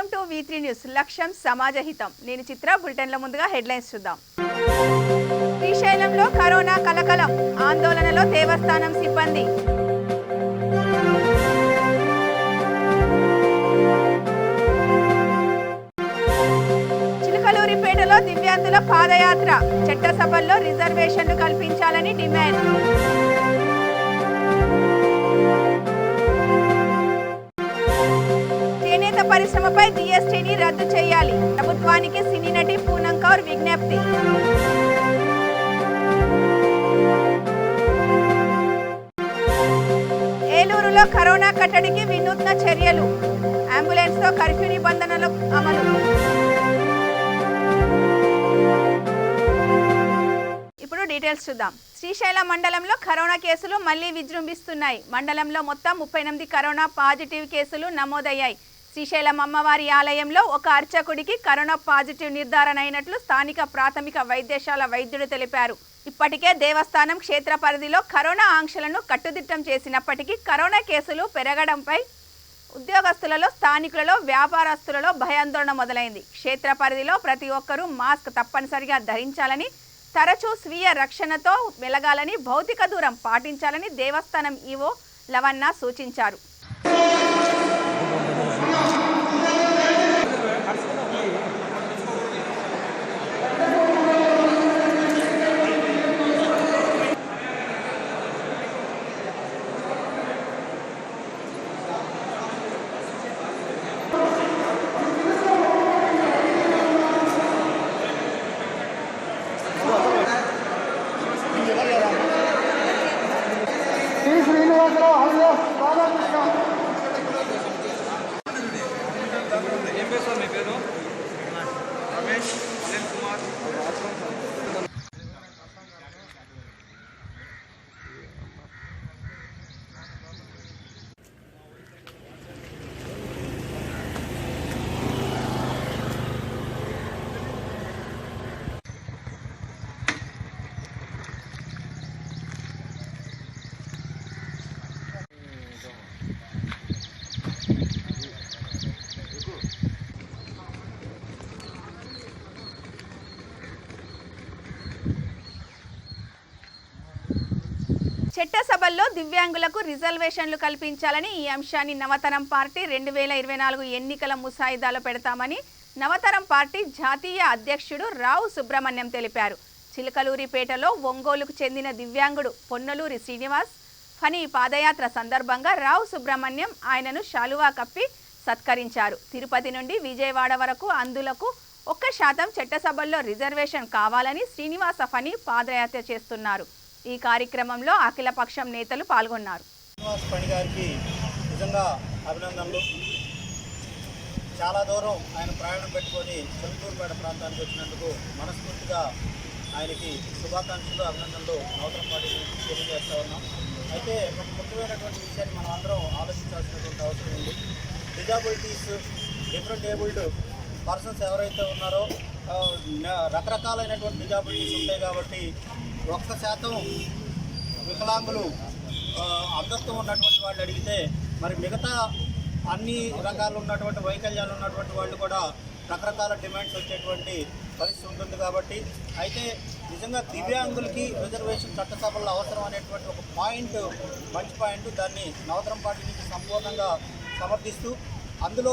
Welcome to V3 news. లక్ష్యం సమాజహితం. నేను చిత్ర. బులెటిన్ల ముందుగా హెడ్లైన్స్ చూద్దాం. శ్రీశైలంలో కరోనా కలకలం, ఆందోళనలో దేవస్థానం సిబ్బంది. చిలకలూరిపేటలో దివ్యాంగుల పాదయాత్ర, చట్టసభల్లో రిజర్వేషన్లు కల్పించాలని డిమాండ్. చేనేత పరిశ్రమపై జీఎస్టీని రద్దు చేయాలి, ప్రభుత్వానికి సినీ నటి పూనం కౌర్ విజ్ఞప్తి. ఏలూరులో కరోనా కట్టడికి వినూత్న చర్యలు, అంబులెన్స్ తో కర్ఫ్యూ నిబంధనలు అమలు. ఇప్పుడు డీటెయిల్స్ చూద్దాం. శ్రీశైలం మండలంలో కరోనా కేసులు మళ్లీ విజృంభిస్తున్నాయి. మండలంలో మొత్తం 38 కరోనా పాజిటివ్ కేసులు నమోదయ్యాయి. శ్రీశైలం అమ్మవారి ఆలయంలో ఒక అర్చకుడికి కరోనా పాజిటివ్ నిర్ధారణ అయినట్లు స్థానిక ప్రాథమిక వైద్యశాల వైద్యుడు తెలిపారు. ఇప్పటికే దేవస్థానం క్షేత్ర పరిధిలో కరోనా ఆంక్షలను కట్టుదిట్టం చేసినప్పటికీ కరోనా కేసులు పెరగడంపై ఉద్యోగస్తులలో, స్థానికులలో, వ్యాపారస్తులలో భయాందోళన మొదలైంది. క్షేత్ర పరిధిలో ప్రతి ఒక్కరూ మాస్క్ తప్పనిసరిగా ధరించాలని, తరచూ స్వీయ రక్షణతో మెలగాలని, భౌతిక దూరం పాటించాలని దేవస్థానం ఈవో లవన్న సూచించారు. చట్టసభల్లో దివ్యాంగులకు రిజర్వేషన్లు కల్పించాలని, ఈ అంశాన్ని నవతరం పార్టీ 2024 ఎన్నికల ముసాయిదాలో పెడతామని నవతరం పార్టీ జాతీయ అధ్యక్షుడు రావు సుబ్రహ్మణ్యం తెలిపారు. చిలకలూరిపేటలో ఒంగోలుకు చెందిన దివ్యాంగుడు పొన్నలూరి శ్రీనివాస్ ఫనీ పాదయాత్ర సందర్భంగా రావు సుబ్రహ్మణ్యం ఆయనను శాలువా కప్పి సత్కరించారు. తిరుపతి నుండి విజయవాడ వరకు అందులకు 1% చట్టసభల్లో రిజర్వేషన్ కావాలని శ్రీనివాస ఫనీ పాదయాత్ర చేస్తున్నారు. ఈ కార్యక్రమంలో అఖిలపక్షం నేతలు పాల్గొన్నారు. శ్రీనివాస ఫణి గారికి నిజంగా అభినందనలు. చాలా దూరం ఆయన ప్రయాణం పెట్టుకొని చిలకలూరిపేట ప్రాంతానికి వచ్చినందుకు మనస్ఫూర్తిగా ఆయనకి శుభాకాంక్షలు, అభినందనలు నవతరం పార్టీ తెలియజేస్తూ ఉన్నాం. అయితే ఒక ముఖ్యమైనటువంటి విషయాన్ని మనం అందరం ఆలోచించాల్సినటువంటి అవసరం ఉంది. డిజాబిలిటీస్, డిఫరెంట్ ఏబుల్డ్ పర్సన్స్ ఎవరైతే ఉన్నారో రకరకాలైనటువంటి డిజాబిలిటీస్ ఉంటాయి కాబట్టి 1% వికలాంగులు అంగత్వం ఉన్నటువంటి వాళ్ళు అడిగితే మరి మిగతా అన్ని రకాలు ఉన్నటువంటి వైకల్యాలు ఉన్నటువంటి వాళ్ళు కూడా రకరకాల డిమాండ్స్ వచ్చేటువంటి పరిస్థితి ఉంటుంది. కాబట్టి అయితే నిజంగా దివ్యాంగులకి రిజర్వేషన్ చట్టసభల్లో అవసరం అనేటువంటి ఒక పాయింట్, మంచి పాయింట్, దాన్ని నవతరం పార్టీ నుంచి సంపూర్ణంగా సమర్థిస్తూ అందులో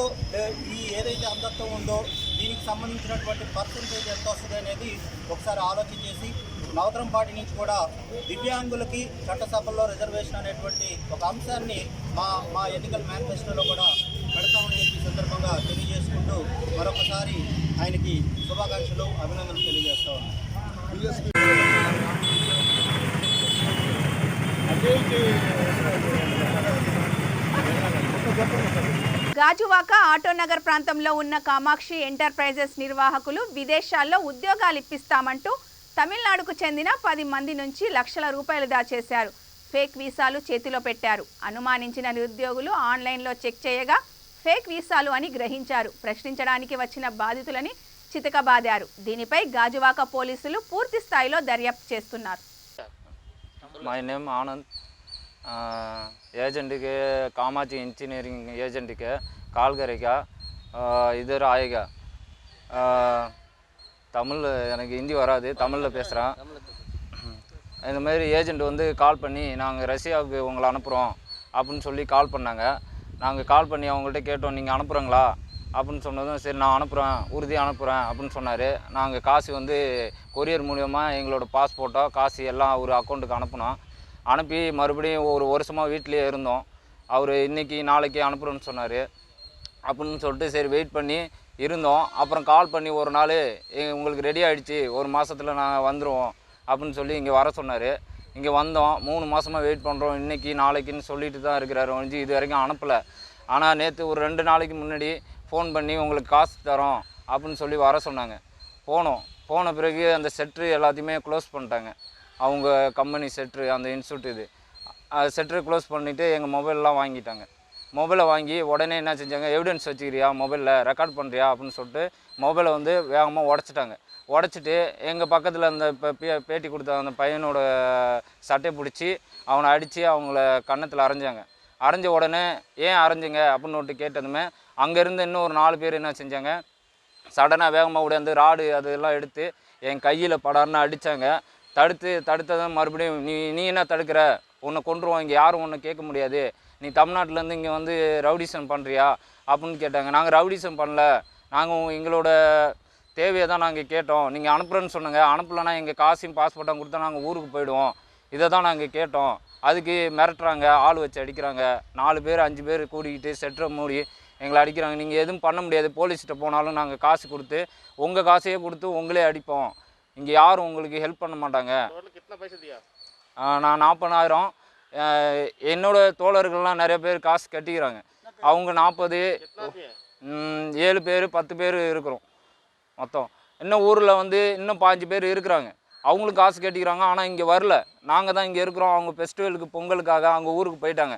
ఈ ఏదైతే అంగత్వం ఉందో దీనికి సంబంధించినటువంటి పర్సంటేజ్ ఎంత వస్తుంది అనేది ఒకసారి ఆలోచన చేసి నవతరం పార్టీ నుంచి కూడా దివ్యాంగులకి చట్టసభల్లో రిజర్వేషన్ అనేటువంటి ఒక అంశాన్ని మా ఎన్నికల మేనిఫెస్టోలో కూడా పెడతామని చెప్పి సందర్భంగా తెలియజేసుకుంటూ మరొకసారి ఆయనకి శుభాకాంక్షలు, అభినందనలు తెలియజేస్తా ఉన్నాం. గాజువాక ఆటోనగర్ ప్రాంతంలో ఉన్న కామాక్షి ఎంటర్ప్రైజెస్ నిర్వాహకులు విదేశాల్లో ఉద్యోగాలు ఇప్పిస్తామంటూ తమిళనాడుకు చెందిన 10 మంది నుంచి లక్షల రూపాయలు దాచేశారు. ఫేక్ వీసాలు చేతిలో పెట్టారు. అనుమానించిన నిరుద్యోగులు ఆన్లైన్లో చెక్ చేయగా ఫేక్ వీసాలు అని గ్రహించారు. ప్రశ్నించడానికి వచ్చిన బాధితులని చితకబాదారు. దీనిపై గాజువాక పోలీసులు పూర్తి స్థాయిలో దర్యాప్తు చేస్తున్నారు. My name Anand. एजेंट के कामाची इंजीनियरिंग एजेंट के कॉल करेगा இதர் ஆயகா. தமிழ் எனக்கு ஹிந்தி வராது, தமிழில் பேசுகிறேன். இந்தமாரி ஏஜெண்ட் வந்து கால் பண்ணி நாங்கள் ரஷ்யாவுக்கு உங்களை அனுப்புகிறோம் அப்படின்னு சொல்லி கால் பண்ணாங்க. நாங்கள் கால் பண்ணி அவங்கள்ட்ட கேட்டோம், நீங்கள் அனுப்புகிறீங்களா அப்படின்னு சொன்னதும், சரி நான் அனுப்புகிறேன், உறுதியாக அனுப்புகிறேன் அப்படின்னு சொன்னார். நாங்கள் காசு வந்து கொரியர் மூலிமா எங்களோட பாஸ்போர்ட்டோ காசு எல்லாம் ஒரு அக்கௌண்ட்டுக்கு அனுப்பினோம். அனுப்பி மறுபடியும் ஒரு வருஷமாக வீட்டிலே இருந்தோம். அவர் இன்றைக்கி நாளைக்கு அனுப்புகிறோன்னு சொன்னார். அப்படின்னு சொல்லிட்டு சரி வெயிட் பண்ணி இருந்தோம். அப்புறம் கால் பண்ணி ஒரு நாள் உங்களுக்கு ரெடி ஆகிடுச்சு, ஒரு மாதத்தில் நாங்கள் வந்துடுவோம் அப்படின்னு சொல்லி இங்கே வர சொன்னார். இங்கே வந்தோம். 3 மாதமாக வெயிட் பண்ணுறோம், இன்றைக்கி நாளைக்குன்னு சொல்லிட்டு தான் இருக்கிறாரு ஒழிஞ்சு இது வரைக்கும் அனுப்பலை. ஆனால் நேற்று ஒரு 2 நாளைக்கு முன்னாடி ஃபோன் பண்ணி உங்களுக்கு காசு தரோம் அப்படின்னு சொல்லி வர சொன்னாங்க. போன பிறகு அந்த செட்ரு எல்லாத்தையுமே க்ளோஸ் பண்ணிட்டாங்க. அவங்க கம்பெனி செட்ரு, அந்த இன்ஸ்டியூட் இது செட்ரு க்ளோஸ் பண்ணிவிட்டு எங்கள் மொபைல்லாம் வாங்கிட்டாங்க. மொபைலை வாங்கி உடனே என்ன செஞ்சாங்க, எவிடன்ஸ் வச்சுக்கிறியா மொபைலில் ரெக்கார்ட் பண்ணுறியா அப்படின்னு சொல்லிட்டு மொபைலை வந்து வேகமாக உடச்சிட்டாங்க. உடச்சிட்டு எங்கள் பக்கத்தில் அந்த பேட்டி கொடுத்த அந்த பையனோட சட்டையை பிடிச்சி அவனை அடித்து அவங்கள கன்னத்தில் அரைஞ்சாங்க. அரைஞ்ச உடனே ஏன் அரைஞ்சிங்க அப்படின்னு கேட்டதுமே அங்கேருந்து இன்னும் ஒரு 4 பேர் என்ன செஞ்சாங்க, சடனாக வேகமாக உடையாந்து ராடு அதெல்லாம் எடுத்து என் கையில் படார்னு அடித்தாங்க. தடுத்ததும் மறுபடியும் நீ என்ன தடுக்கிற, உன்னை கொண்டுருவோம், இங்கே யாரும் ஒன்றை கேட்க முடியாது, நீ தமிழ்நாட்டிலேருந்து இங்கே வந்து ரவுடிசம் பண்ணுறியா அப்படின்னு கேட்டாங்க. நாங்கள் ரவுடிசம் பண்ணல, நாங்கள் எங்களோட தேவையை தான் நாங்கள் கேட்டோம். நீங்கள் அனுப்புகிறேன்னு சொன்னாங்க, அனுப்பலைன்னா எங்கள் காசையும் பாஸ்போர்ட்டும் கொடுத்தா நாங்கள் ஊருக்கு போயிடுவோம், இதை தான் நாங்கள் கேட்டோம். அதுக்கு மிரட்டுறாங்க, ஆள் வச்சு அடிக்கிறாங்க. 4 பேர் 5 பேர் கூடிக்கிட்டு செட்டரை மூடி எங்களை அடிக்கிறாங்க. நீங்கள் எதுவும் பண்ண முடியாது, போலீஸ்கிட்ட போனாலும் நாங்கள் காசு கொடுத்து உங்கள் காசையே கொடுத்து உங்களே அடிப்போம், இங்கே யாரும் உங்களுக்கு ஹெல்ப் பண்ண மாட்டாங்க. நான் 40,000, என்னோட தோழர்கள்லாம் நிறைய பேர் காசு கட்டிக்கிறாங்க. அவங்க 40, 7 பேர் 10 பேர் இருக்கிறோம் மொத்தம். இன்னும் ஊரில் வந்து இன்னும் 5 பேர் இருக்கிறாங்க, அவங்களும் காசு கட்டிக்கிறாங்க. ஆனால் இங்கே வரல, நாங்கள் தான் இங்கே இருக்கிறோம். அவங்க ஃபெஸ்டிவலுக்கு பொங்கலுக்காக அவங்க ஊருக்கு போயிட்டாங்க.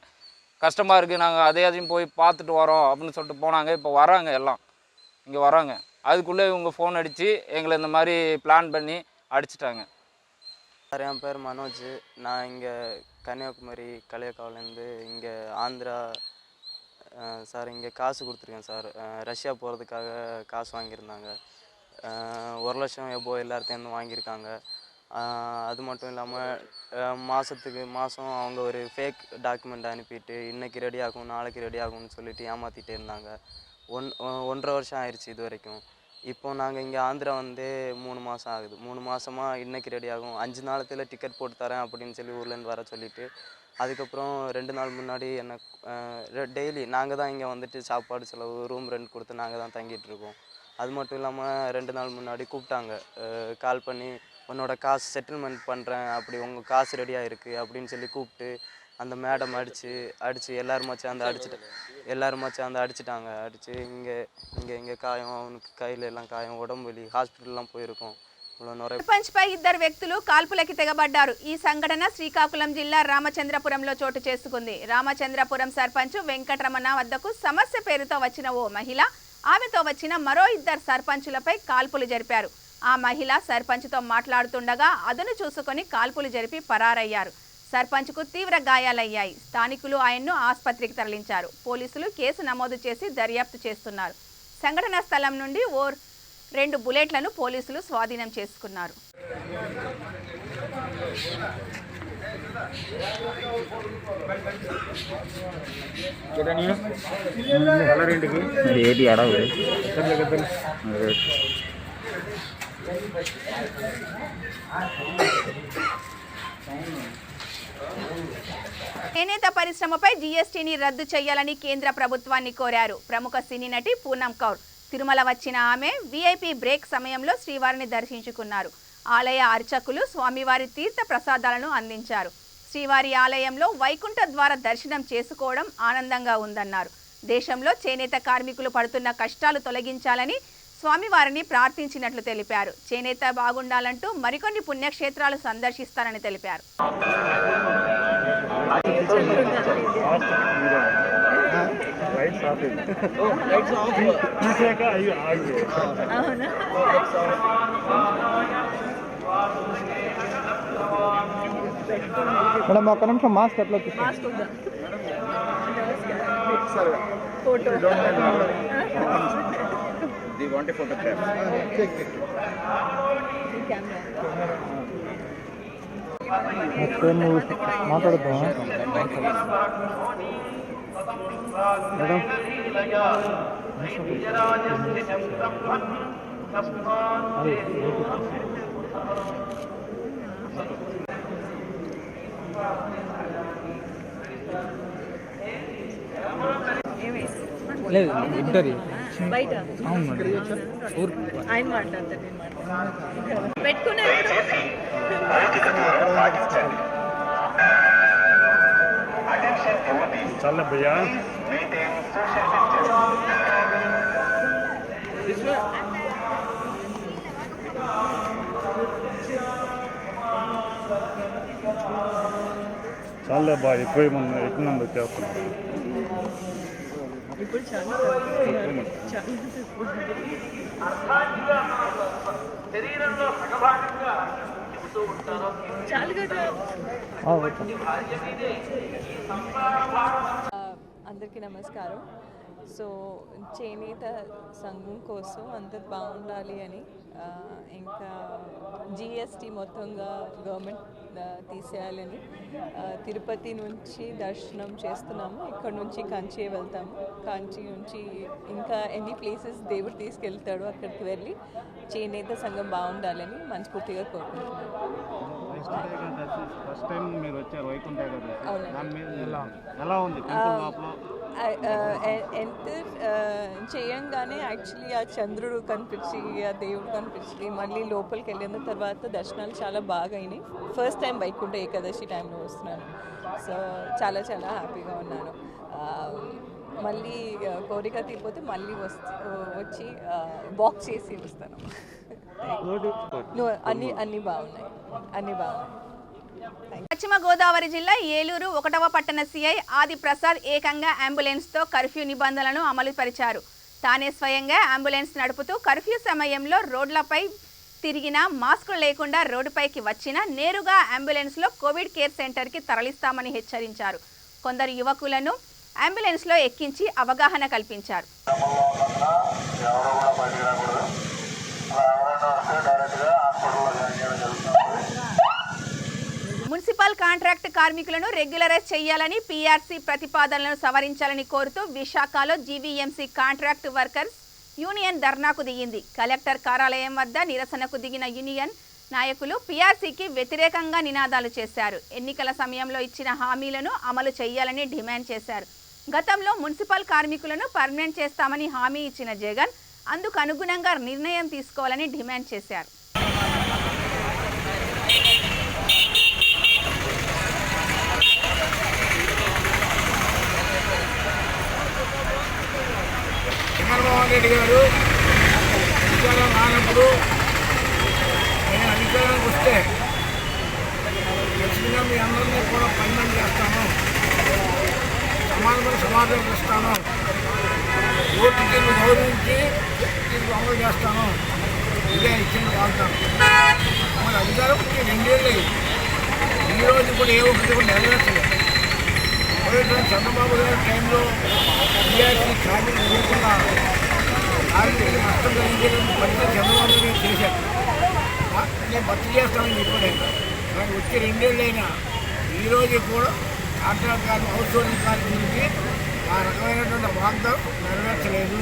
கஷ்டமாக இருக்குது, நாங்கள் அதையும் போய் பார்த்துட்டு வரோம் அப்படின்னு சொல்லிட்டு போனாங்க. இப்போ வராங்க, எல்லாம் இங்கே வராங்க. அதுக்குள்ளே இவங்க ஃபோன் அடித்து எங்களை இந்த மாதிரி பிளான் பண்ணி அடிச்சிட்டாங்க. சார், என் பேர் மனோஜ். நான் இங்கே கன்னியாகுமரி களியக்காவிலேருந்து இங்கே ஆந்திரா சார் இங்கே காசு கொடுத்துருக்கேன் சார். ரஷ்யா போகிறதுக்காக காசு வாங்கியிருந்தாங்க. 1 லட்சம் எபோ எல்லாத்தையும் வாங்கியிருக்காங்க. அது மட்டும் இல்லாமல் மாதம் அவங்க ஒரு ஃபேக் டாக்குமெண்ட் அனுப்பிட்டு இன்றைக்கி ரெடி ஆகும் நாளைக்கு ரெடி ஆகும்னு சொல்லிட்டு ஏமாற்றிட்டே இருந்தாங்க. 1.5 வருஷம் ஆயிடுச்சு இது வரைக்கும். இப்போது நாங்கள் இங்கே ஆந்திரா வந்து 3 மாதம் ஆகுது. 3 மாதமாக இன்றைக்கி ரெடி ஆகும், 5 நாளத்தில் டிக்கெட் போட்டு தரேன் அப்படின்னு சொல்லி ஊர்லேருந்து வர சொல்லிவிட்டு, அதுக்கப்புறம் 2 நாள் முன்னாடி என்ன டெய்லி நாங்கள் தான் இங்கே வந்துட்டு சாப்பாடு செலவு, ரூம் ரெண்ட் கொடுத்து நாங்கள் தான் தங்கிட்டுருக்கோம். அது மட்டும் இல்லாமல் 2 நாள் முன்னாடி கூப்பிட்டாங்க, கால் பண்ணி உன்னோட காசு செட்டில்மெண்ட் பண்ணுறேன், அப்படி உங்கள் காசு ரெடியாக இருக்குது அப்படின்னு சொல்லி கூப்பிட்டு அந்த மேடம் அடித்து எல்லாருமா சேர்ந்து அடிச்சிட்டாங்க. இங்கே காயம், அவனுக்கு கையில் எல்லாம் காயம், உடம்பு வலி, ஹாஸ்பிட்டல்லாம் పోయిరుకోం. సర్పంచ్పై 2 వ్యక్తులు కాల్పులకి తెగబడ్డారు. ఈ సంఘటన శ్రీకాకుళం జిల్లా రామచంద్రపురంలో చోటు చేసుకుంది. రామచంద్రపురం సర్పంచ్ వెంకటరమణ వద్దకు సమస్య పేరుతో వచ్చిన ఓ మహిళ, ఆమెతో వచ్చిన మరో 2 సర్పంచులపై కాల్పులు జరిపారు. ఆ మహిళ సర్పంచ్తో మాట్లాడుతుండగా అదును చూసుకొని కాల్పులు జరిపి పరారయ్యారు. సర్పంచ్కు తీవ్ర గాయాలయ్యాయి. స్థానికులు ఆయన్ను ఆసుపత్రికి తరలించారు. పోలీసులు కేసు నమోదు చేసి దర్యాప్తు చేస్తున్నారు. సంఘటనా స్థలం నుండి 2 బుల్లెట్లను పోలీసులు స్వాధీనం చేసుకున్నారు. చేనేత పరిశ్రమపై జీఎస్టీని రద్దు చేయాలని కేంద్ర ప్రభుత్వాన్ని కోరారు. ప్రముఖ సినీ నటి పూనమ్ కౌర్ తిరుమల వచ్చిన ఆమె విఐపి బ్రేక్ సమయంలో శ్రీవారిని దర్శించుకున్నారు. ఆలయ అర్చకులు స్వామివారి తీర్థ ప్రసాదాలను అందించారు. శ్రీవారి ఆలయంలో వైకుంఠ ద్వార దర్శనం చేసుకోవడం ఆనందంగా ఉందన్నారు. దేశంలో చేనేత కార్మికులు పడుతున్న కష్టాలు తొలగించాలని స్వామివారిని ప్రార్థించినట్లు తెలిపారు. చేనేత బాగుండాలంటూ మరికొన్ని పుణ్యక్షేత్రాలు సందర్శిస్తారని తెలిపారు. మేడం ఒక్క నిమిషం మాస్క్ ఎట్లా ఫోటో వాంట్ ఫోటోగ్రాఫ్. మాట్లాడుతాం లేదు ఇంటర్వ్యూ బయట అవును ఆయన మాట్లాడతారు నేను మాట్లాడతాను పెట్టుకునే చాలా భయ్యా చాలా బాగా ఎక్కువ మంది వచ్చేస్తున్నారు. ఇప్పుడు చాలా చాలు కదా. అందరికీ నమస్కారం. సో చేనేత సంఘం కోసం అందరు బాగుండాలి అని ఇంకా జిఎస్టీ మొత్తంగా గవర్నమెంట్ తీసేయాలని తిరుపతి నుంచి దర్శనం చేస్తున్నాము. ఇక్కడ నుంచి కంచి వెళ్తాము. కంచి నుంచి ఇంకా ఎన్ని ప్లేసెస్ దేవుడు తీసుకెళ్తాడో అక్కడికి వెళ్ళి చేనేత సంఘం బాగుండాలని మనస్ఫూర్తిగా కోరుకుంటున్నాను. ఫస్ట్ టైం మీరు వచ్చారు వైకుంఠ ఏకాదశి. అవునండి. ఎలా ఉంది ఎంటర్ చేయంగానే యాక్చువల్లీ ఆ చంద్రుడు కనిపించి ఆ దేవుడు కనిపించి మళ్ళీ లోపలికి వెళ్ళిన తర్వాత దర్శనాలు చాలా బాగా అయినాయి. ఫస్ట్ టైం వైకుంఠ ఏకాదశి టైంలో వస్తున్నాను. సో చాలా చాలా హ్యాపీగా ఉన్నాను. మళ్ళీ కోరిక తీరిపోతే మళ్ళీ వచ్చి వాక్ చేసి వస్తాను. అన్నీ బాగున్నాయి. పశ్చిమ గోదావరి జిల్లా ఏలూరు 1వ పట్టణ సిఐ ఆది ప్రసాద్ ఏకంగా అంబులెన్స్తో కర్ఫ్యూ నిబంధనలను అమలు పరిచారు. తానే స్వయంగా అంబులెన్స్ నడుపుతూ కర్ఫ్యూ సమయంలో రోడ్లపై తిరిగినా మాస్కులు లేకుండా రోడ్డుపైకి వచ్చినా నేరుగా అంబులెన్స్లో కోవిడ్ కేర్ సెంటర్కి తరలిస్తామని హెచ్చరించారు. కొందరు యువకులను అంబులెన్స్లో ఎక్కించి అవగాహన కల్పించారు. మున్సిపల్ కాంట్రాక్ట్ కార్మికులను రెగ్యులరైజ్ చేయాలని పీఆర్సీ ప్రతిపాదనలను సవరించాలని కోరుతూ విశాఖలో జీవీఎంసీ కాంట్రాక్ట్ వర్కర్స్ యూనియన్ ధర్నాకు దిగింది. కలెక్టర్ కార్యాలయం వద్ద నిరసనకు దిగిన యూనియన్ నాయకులు పీఆర్సీకి వ్యతిరేకంగా నినాదాలు చేశారు. ఎన్నికల సమయంలో ఇచ్చిన హామీలను అమలు చేయాలని డిమాండ్ చేశారు. గతంలో మున్సిపల్ కార్మికులను పర్మనెంట్ చేస్తామని హామీ ఇచ్చిన జగన్ అందుకు అనుగుణంగా నిర్ణయం తీసుకోవాలని డిమాండ్ చేశారు. చంద్రబాబు రెడ్డి గారు అధికారం రానప్పుడు నేను అధికారానికి వస్తే ఖచ్చితంగా మీ అందరినీ కూడా పర్మనెంట్ చేస్తాను, సమానమైన సమాధానం ఇస్తాను, ఓటుకి గౌరవించి దీనికి అమలు చేస్తాను, ఇదే ఇచ్చిన వాగ్దానం. మన అధికారం వచ్చి 2 ఏళ్ళు ఈరోజు కూడా ఏ ఒక్కటి కూడా నెరవేర్చలేదు. చంద్రబాబు గారి టైంలో పీఆర్సీ కార్మికులు లేకుండా కార్మికులు నష్టం కలిగించేందుకు పరిస్థితి చంద్రబాబు గారు చేశారు. నేను భర్తీ చేస్తానని చెప్పాను. కానీ వచ్చి 2 ఏళ్ళైనా ఈరోజు కూడా కాంట్రాక్ట్ కార్మికులు అవుట్సోర్సింగ్ కార్మికులకి ఆ రకమైనటువంటి వాగ్దానం నెరవేర్చలేదు.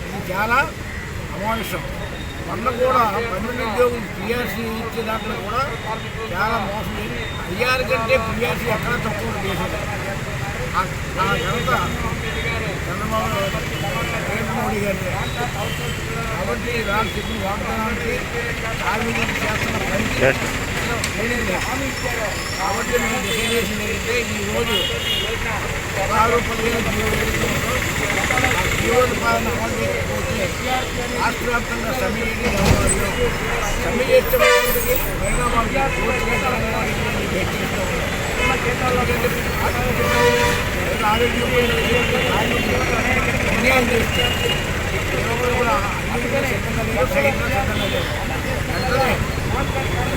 ఇది చాలా అమానుషం. మొన్న కూడా 12 ఉద్యోగులు పీఆర్సీ ఇచ్చే దాంట్లో కూడా చాలా మోసం చేసి 5,000 కంటే పీఆర్సీ ఎక్కడ తక్కువ చేసేది. ఆ ఘనత చంద్రబాబు నరేంద్ర మోడీ గారి. కాబట్టి వాళ్ళు చెప్పిన వాగ్దానానికి కార్మికులకు చేస్తున్న పనికి కాబట్టి మేము డిసైడ్ చేసింది ఏంటంటే ఈరోజు 16-15 జీవోలు పాలన అమలు చేయకపోతే రాష్ట్ర వ్యాప్తంగా సమ్మె చేయడం సమ్మె చేస్తే హైదరాబాద్ పూర్తిగా ఆరోగ్యం అన్యాయం చేస్తే ఎవరు కూడా సిద్ధంగా లేదు, సైన్యంగా సిద్ధంగా లేదు. వెంటనే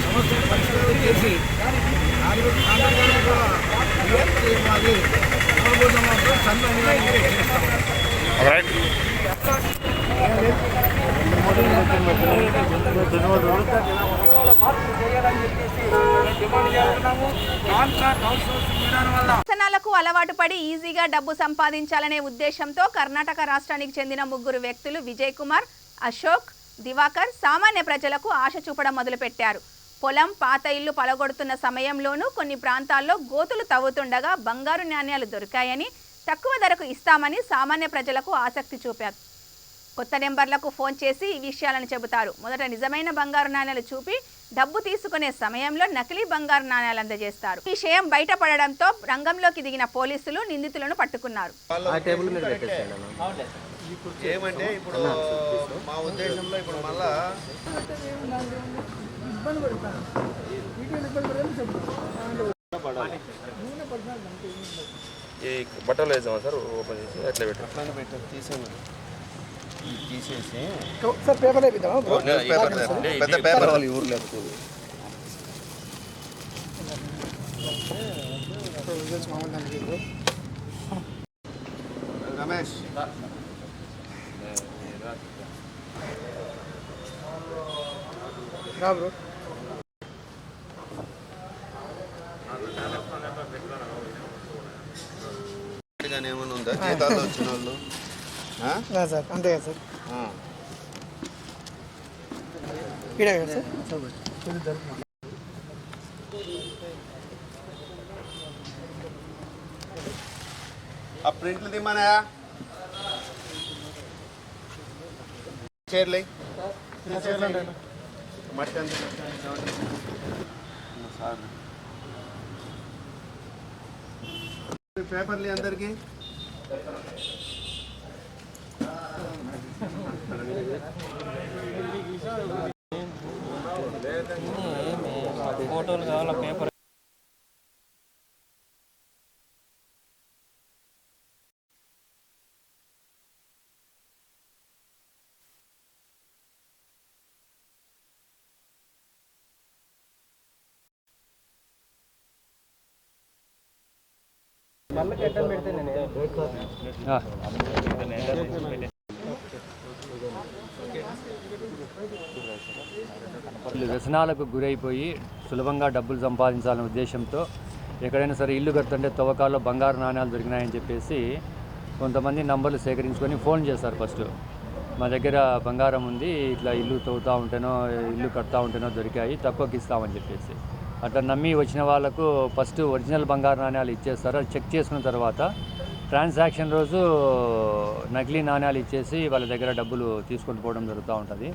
సమస్యను పరిష్కారం చేసి కార్మికులు కూడా ఇవ్వాలి. ఇవ్వబోతే మాత్రం సమ్మె అనివార్యంగా చేస్తాం. వ్యసనాలకు అలవాటు పడి ఈజీగా డబ్బు సంపాదించాలనే ఉద్దేశంతో కర్ణాటక రాష్ట్రానికి చెందిన 3 వ్యక్తులు విజయ్ కుమార్, అశోక్, దివాకర్ సామాన్య ప్రజలకు ఆశ చూపడం మొదలుపెట్టారు. పొలం, పాత ఇల్లు పలగొడుతున్న సమయంలోనూ కొన్ని ప్రాంతాల్లో గోతులు తవ్వుతుండగా బంగారు నాణ్యాలు దొరికాయని, తక్కువ ధరకు ఇస్తామని సామాన్య ప్రజలకు ఆసక్తి చూపారు. కొత్త నెంబర్లకు ఫోన్ చేసి ఈ విషయాలను చెబుతారు. మొదట నిజమైన బంగారు నాణ్యాలు చూపి డబ్బు తీసుకునే సమయంలో నకిలీ బంగారు నాణ్యాలు అందజేస్తారు. ఈ విషయం బయటపడడంతో రంగంలోకి దిగిన పోలీసులు నిందితులను పట్టుకున్నారు. ఏమంటే ఇప్పుడు మా ఉద్దేశంలో ఇప్పుడు మళ్ళా ఈ బట్టలు వేసామా సార్ ఓపెన్ చేసి అట్లా పెట్టారు తీసేసి పెద్ద పేపర్ వాళ్ళు ఊర్లో రమేష్ బ్రో ఏమైనా ఉందా జీతాలు వచ్చిన వాళ్ళు సార్ అంతే కదా సార్ ఇడే కదా సార్ ఆ ప్రింట్లు దిమ్మనా చైర్లే మట్టి పేపర్లు అందరికీ ఫోటోలు కావాలా పేపర్ వ్యసనాలకు గురైపోయి సులభంగా డబ్బులు సంపాదించాలనే ఉద్దేశంతో ఎక్కడైనా సరే ఇల్లు కడుతుంటే తవ్వకాల్లో బంగారు నాణ్యాలు దొరికినాయని చెప్పేసి కొంతమంది నంబర్లు సేకరించుకొని ఫోన్ చేస్తారు. ఫస్ట్ మా దగ్గర బంగారం ఉంది, ఇట్లా ఇల్లు తవ్వుతూ ఉంటేనో ఇల్లు కడుతూ ఉంటేనో దొరికాయి, తక్కువకి ఇస్తామని చెప్పేసి అట్లా నమ్మి వచ్చిన వాళ్ళకు ఫస్ట్ ఒరిజినల్ బంగారు నాణ్యాలు ఇచ్చేస్తారు. అది చెక్ చేసుకున్న తర్వాత ట్రాన్సాక్షన్ రోజు నకిలీ నాణ్యాలు ఇచ్చేసి వాళ్ళ దగ్గర డబ్బులు తీసుకొని పోవడం జరుగుతూ ఉంటుంది.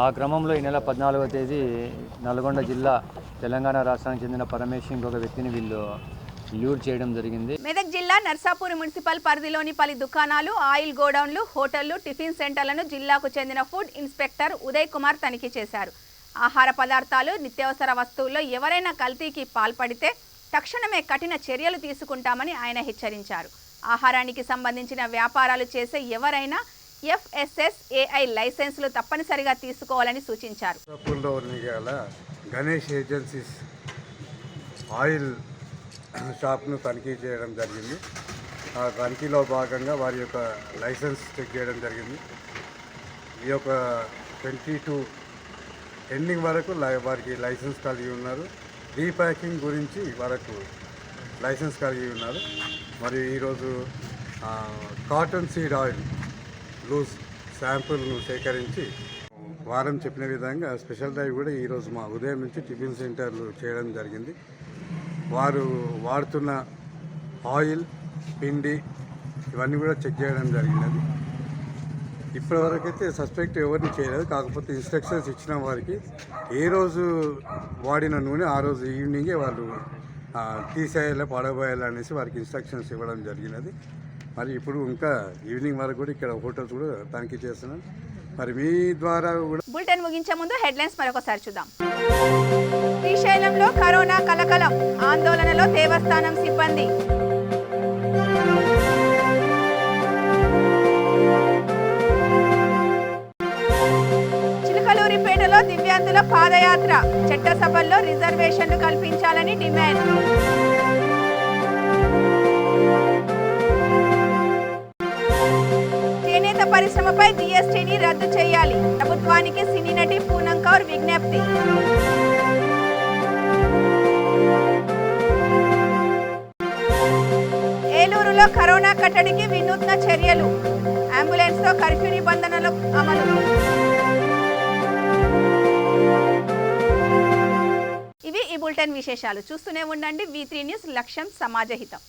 ఆ క్రమంలో ఈ నెల 14వ తేదీ నల్గొండ జిల్లా తెలంగాణ రాష్ట్రానికి చెందిన పరమేశ్వర్ ఇంకొక వ్యక్తిని వీళ్ళు లూర్ చేయడం జరిగింది. మెదక్ జిల్లా నర్సాపూర్ మున్సిపల్ పరిధిలోని పలు దుకాణాలు, ఆయిల్ గోడౌన్లు, హోటళ్లు, టిఫిన్ సెంటర్లను జిల్లాకు చెందిన ఫుడ్ ఇన్స్పెక్టర్ ఉదయ్ కుమార్ తనిఖీ చేశారు. ఆహార పదార్థాలు, నిత్యావసర వస్తువుల్లో ఎవరైనా కల్తీకి పాల్పడితే తక్షణమే కఠిన చర్యలు తీసుకుంటామని ఆయన హెచ్చరించారు. ఆహారానికి సంబంధించిన వ్యాపారాలు చేసే ఎవరైనా FSSAI లైసెన్సులు తప్పనిసరిగా తీసుకోవాలని సూచించారు. గణేష్ ఏజెన్సీస్ ఆయిల్ షాప్ను తనిఖీ చేయడం జరిగింది. ఆ తనిఖీలో భాగంగా వారి యొక్క లైసెన్స్ చెక్ చేయడం జరిగింది. ఈ యొక్క 22 ఎండింగ్ వరకు వారికి లైసెన్స్ కలిగి ఉన్నారు. రీప్యాకింగ్ గురించి వరకు లైసెన్స్ కలిగి ఉన్నారు. మరియు ఈరోజు కాటన్ సీడ్ ఆయిల్ లూజ్ శాంపుల్ను సేకరించి వారం చెప్పిన విధంగా స్పెషల్ డ్రైవ్ కూడా ఈరోజు మా ఉదయం నుంచి టిఫిన్ సెంటర్లు చేయడం జరిగింది. వారు వాడుతున్న ఆయిల్, పిండి ఇవన్నీ కూడా చెక్ చేయడం జరిగినది. ఇప్పటివరకైతే సస్పెక్ట్ ఎవరిని చేయలేదు. కాకపోతే ఇన్స్ట్రక్షన్స్ ఇచ్చిన వారికి ఏ రోజు వాడిన నూనె ఆ రోజు ఈవినింగే వాళ్ళు తీసేయాలి, పడబోయాలి అనేసి వారికి ఇన్స్ట్రక్షన్స్ ఇవ్వడం జరిగినది. మరి ఇప్పుడు ఇంకా ఈవినింగ్ వరకు కూడా ఇక్కడ హోటల్స్ కూడా తనిఖీ చేస్తున్నాం. మరి మీ ద్వారా కూడా బులెటిన్ ముగించే ముందు హెడ్లైన్స్ మరొకసారి చూద్దాం. శ్రీశైలంలో కరోనా కలకలం, ఆందోళనలో దేవస్థానం సిబ్బంది. చిలకలూరిపేటలో దివ్యాంగుల పాదయాత్ర, చట్టసభల్లో రిజర్వేషన్లు కల్పించాలని డిమాండ్. చేనేత పరిశ్రమపై జీఎస్టీని రద్దు చేయాలి. ప్రభుత్వానికి సినీ నటి పూనం కౌర్ విజ్ఞప్తి. ఏలూరులో కరోనా కట్టడికి వినూత్న చర్యలు. అంబులెన్స్తో కర్ఫ్యూ నిబంధనలు అమలు. ఇవి ఈ బులెటిన్ విశేషాలు. చూస్తూనే ఉండండి V3 న్యూస్. లక్ష్యం సమాజహితం.